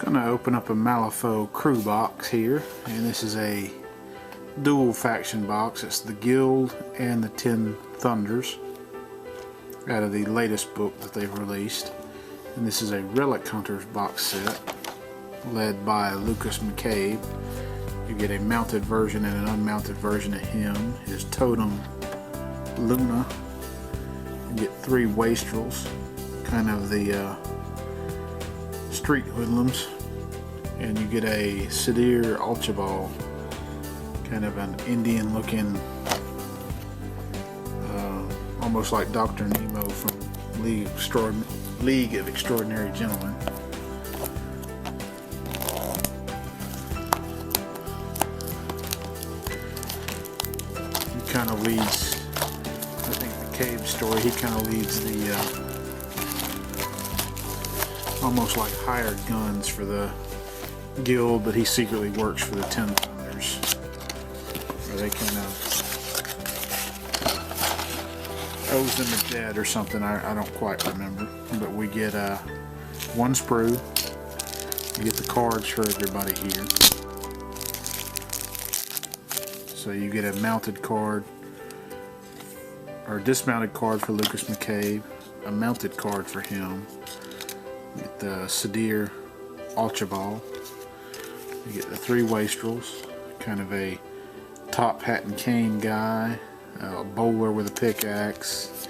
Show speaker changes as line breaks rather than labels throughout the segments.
Gonna open up a Malifaux crew box here, and this is a dual faction box. It's the Guild and the 10 Thunders out of the latest book that they've released, and this is a Relic Hunters box set led by Lucas McCabe. You get a mounted version and an unmounted version of him, his totem Luna. You get 3 wastrels, kind of the street hoodlums, and you get a Sadir Ulchaball, kind of an Indian looking, almost like Dr. Nemo from League of Extraordinary Gentlemen. He kind of leads, I think the Cave story, he kind of leads the almost like hired guns for the Guild, but he secretly works for the 10 Thunders. Or they kind of owes them a debt or something, I don't quite remember. But we get 1 sprue. You get the cards for everybody here. So you get a mounted card, or a dismounted card for Lucas McCabe, a mounted card for him. You get the Sadir Ulchaball. You get the 3 wastrels, kind of a top hat and cane guy, a bowler with a pickaxe,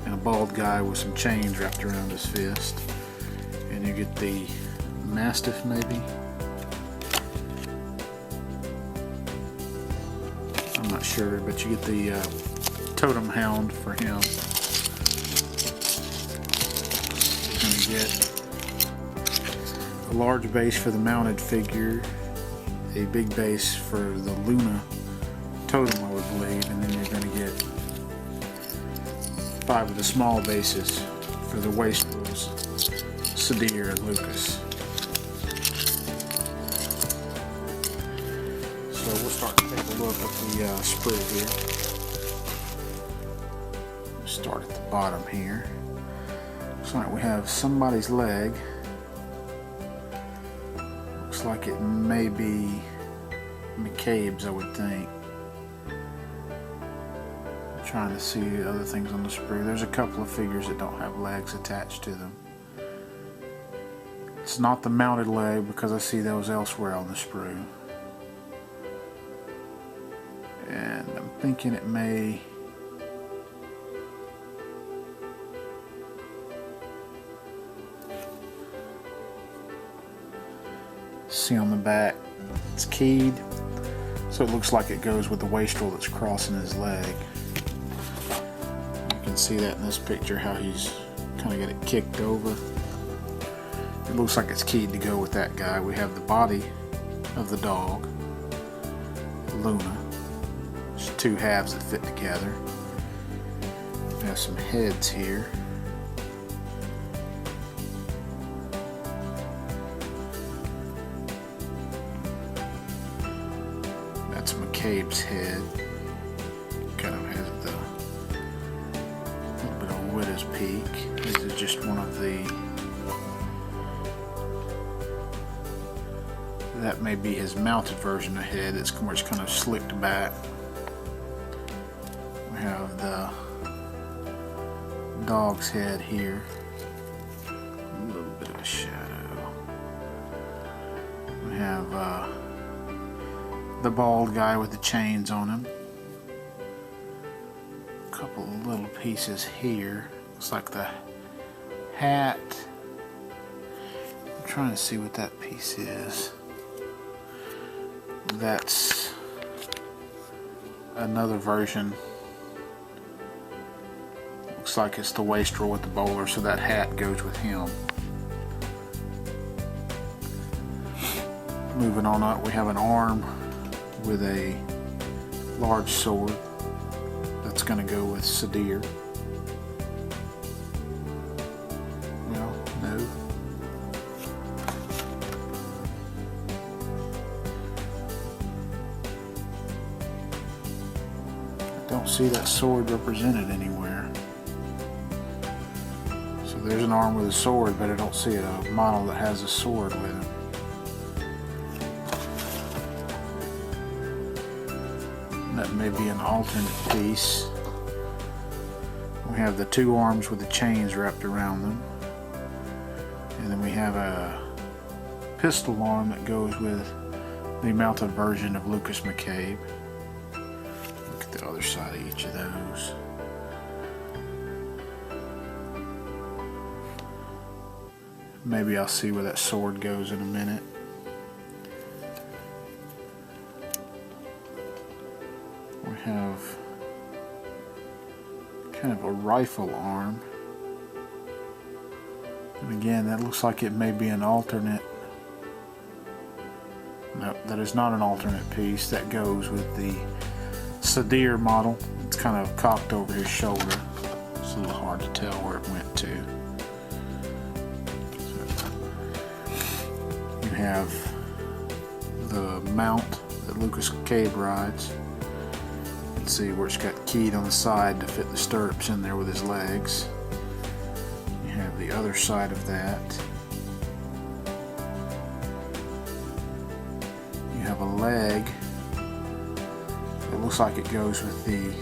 and a bald guy with some chains wrapped around his fist. And you get the Mastiff, maybe? I'm not sure, but you get the Totem Hound for him. You're going to get a large base for the mounted figure, a big base for the Luna totem, I would believe, and then you're going to get 5 of the small bases for the wastrels, Sadir and Lucas. So we'll start to take a look at the sprue here. Start at the bottom here. Looks like we have somebody's leg. Looks like it may be McCabe's, I would think. I'm trying to see other things on the sprue. There's a couple of figures that don't have legs attached to them. It's not the mounted leg because I see those elsewhere on the sprue. And I'm thinking it may... See on the back, it's keyed, so it looks like it goes with the wastrel that's crossing his leg. You can see that in this picture, how he's kind of got it kicked over. It looks like it's keyed to go with that guy. We have the body of the dog, Luna. There's 2 halves that fit together. We have some heads here. That's McCabe's head. Kind of has the little bit of widow's peak. This is just one of the... That may be his mounted version of head. It's where it's kind of slicked back. We have the dog's head here. A little bit of a shadow. We have the bald guy with the chains on him. A couple of little pieces here. Looks like the hat. I'm trying to see what that piece is. That's another version. Looks like it's the wastrel with the bowler, so that hat goes with him. Moving on up, we have an arm with a large sword. That's going to go with Sadir. Well, no. I don't see that sword represented anywhere. So there's an arm with a sword, but I don't see a model that has a sword with it. That may be an alternate piece. We have the two arms with the chains wrapped around them. And then we have a pistol arm that goes with the mounted version of Lucas McCabe. Look at the other side of each of those. Maybe I'll see where that sword goes in a minute. We have kind of a rifle arm. And again, that looks like it may be an alternate. No, that is not an alternate piece. That goes with the Sadir model. It's kind of cocked over his shoulder. It's a little hard to tell where it went to. You have the mount that Lucas McCabe rides. You can see where it's got keyed on the side to fit the stirrups in there with his legs. You have the other side of that. You have a leg. It looks like it goes with the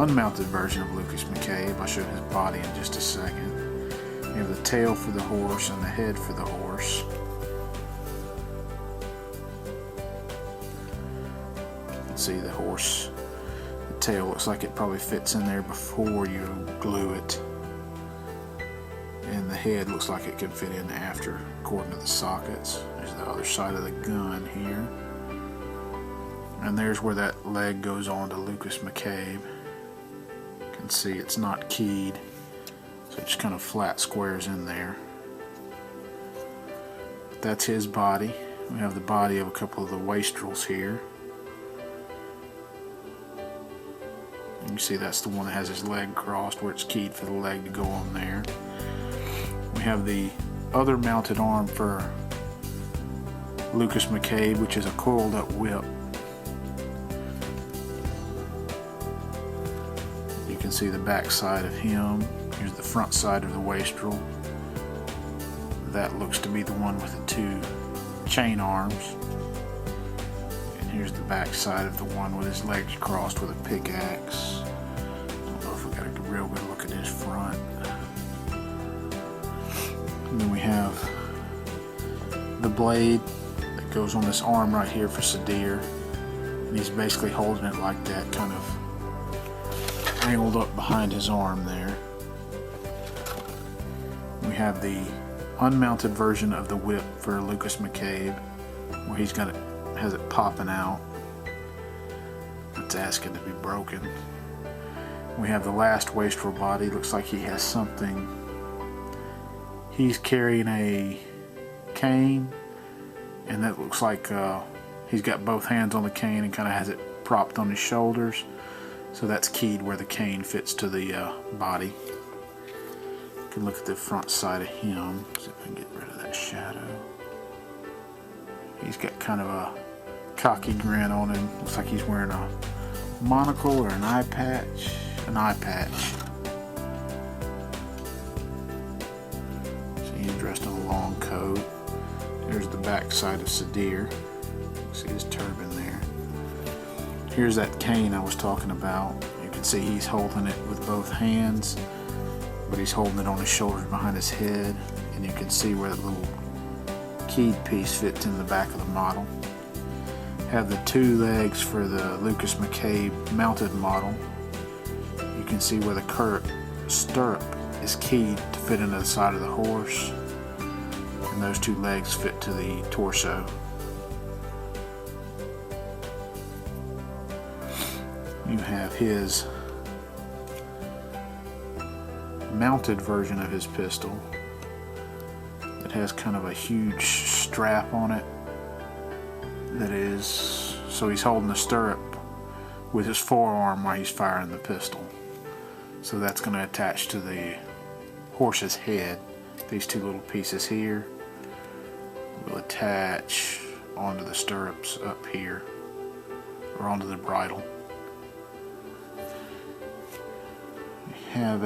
unmounted version of Lucas McCabe. I'll show his body in just a second. You have the tail for the horse and the head for the horse. You can see the horse. The tail looks like it probably fits in there before you glue it. And the head looks like it could fit in after, according to the sockets. There's the other side of the gun here. And there's where that leg goes on to Lucas McCabe. You can see it's not keyed. So it just kind of flat squares in there. That's his body. We have the body of a couple of the wastrels here. And you see that's the one that has his leg crossed where it's keyed for the leg to go on there. We have the other mounted arm for Lucas McCabe, which is a coiled up whip. You can see the back side of him. Here's the front side of the wastrel. That looks to be the one with the two chain arms. And here's the back side of the one with his legs crossed with a pickaxe. Don't know if we got a real good look at his front. And then we have the blade that goes on this arm right here for Sadir. And he's basically holding it like that, kind of angled up behind his arm there. We have the unmounted version of the whip for Lucas McCabe, where he's got it, has it popping out. It's asking to be broken. We have the last wastrel body. Looks like he has something. He's carrying a cane, and that looks like he's got both hands on the cane and kind of has it propped on his shoulders. So that's keyed where the cane fits to the body. You can look at the front side of him. See if I can get rid of that shadow. He's got kind of a cocky grin on him. Looks like he's wearing a monocle or an eye patch. An eye patch. So he's dressed in a long coat. There's the back side of Sadir. See his turban there. Here's that cane I was talking about. You can see he's holding it with both hands, but he's holding it on his shoulders behind his head, and you can see where that little keyed piece fits in the back of the model. Have the two legs for the Lucas McCabe mounted model. You can see where the stirrup is keyed to fit into the side of the horse, and those two legs fit to the torso. You have his mounted version of his pistol. It has kind of a huge strap on it. That is, so he's holding the stirrup with his forearm while he's firing the pistol. So that's going to attach to the horse's head. These two little pieces here will attach onto the stirrups up here, or onto the bridle. We have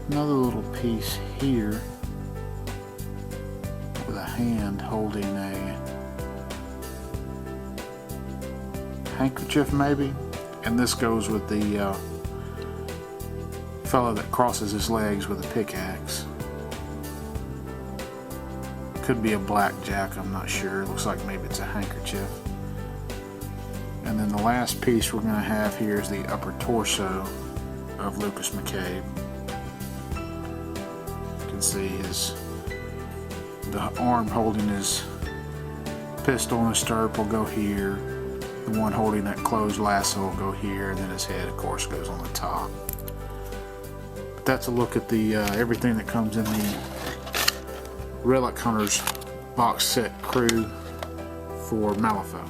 another little piece here with a hand holding handkerchief maybe, and this goes with the fellow that crosses his legs with a pickaxe. Could be a blackjack, I'm not sure. It looks like maybe it's a handkerchief. And then the last piece we're going to have here is the upper torso of Lucas McCabe. You can see the arm holding his pistol and his stirrup will go here. The one holding that closed lasso will go here, and then his head, of course, goes on the top. But that's a look at the everything that comes in the Relic Hunters box set crew for Malifaux.